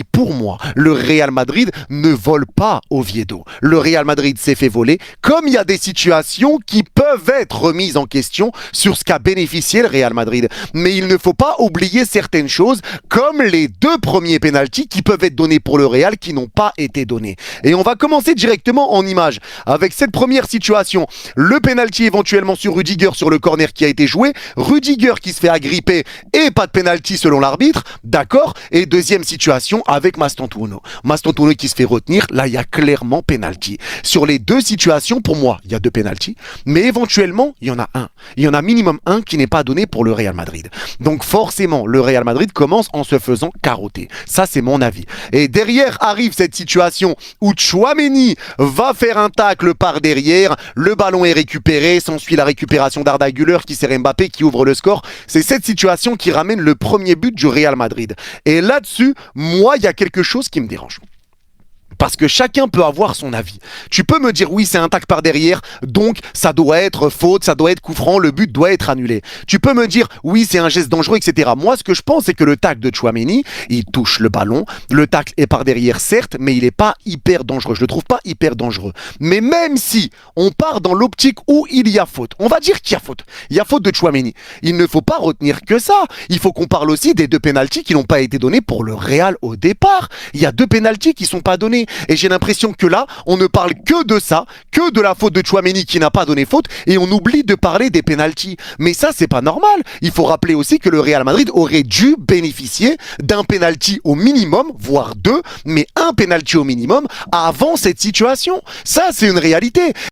Pour moi, le Real Madrid ne vole pas Oviedo. Le Real Madrid s'est fait voler, comme il y a des situations qui peuvent être remises en question sur ce qu'a bénéficié le Real Madrid. Mais il ne faut pas oublier certaines choses, comme les deux premiers pénaltys qui peuvent être donnés pour le Real qui n'ont pas été donnés. Et on va commencer directement en image avec cette première situation. Le pénalty éventuellement sur Rudiger sur le corner qui a été joué. Rudiger qui se fait agripper et pas de pénalty selon l'arbitre. D'accord. Et deuxième situation avec Mastantuono. Mastantuono qui se fait retenir. Là, il y a clairement pénalty. Sur les deux situations, pour moi, il y a deux pénaltys. Mais éventuellement, il y en a un. Il y en a minimum un qui n'est pas donné pour le Real Madrid. Donc forcément, le Real Madrid commence en se faisant carotter. Ça, c'est mon avis. Et derrière arrive cette situation où Tchouaméni va faire un tacle par derrière. Le ballon est récupéré. S'ensuit la récupération d'Arda Güler qui sert Mbappé qui ouvre le score. C'est cette situation qui ramène le premier but du Real Madrid. Et là-dessus, moi, il y a quelque chose qui me dérange. Parce que chacun peut avoir son avis. Tu peux me dire oui, c'est un tac par derrière, donc ça doit être faute, ça doit être coup franc, le but doit être annulé. Tu peux me dire oui, c'est un geste dangereux, etc. Moi, ce que je pense, c'est que le tac de Tchouaméni, il touche le ballon, le tacle est par derrière, certes, mais il n'est pas hyper dangereux. Je le trouve pas hyper dangereux. Mais même si on part dans l'optique où il y a faute, on va dire qu'il y a faute. Il y a faute de Tchouaméni. Il ne faut pas retenir que ça. Il faut qu'on parle aussi des deux pénaltys qui n'ont pas été donnés pour le Real au départ. Il y a deux pénaltys qui ne sont pas donnés. Et j'ai l'impression que là, on ne parle que de ça, que de la faute de Tchouaméni qui n'a pas donné faute, et on oublie de parler des pénaltys. Mais ça, c'est pas normal. Il faut rappeler aussi que le Real Madrid aurait dû bénéficier d'un pénalty au minimum, voire deux, mais un pénalty au minimum avant cette situation. Ça, c'est une réalité.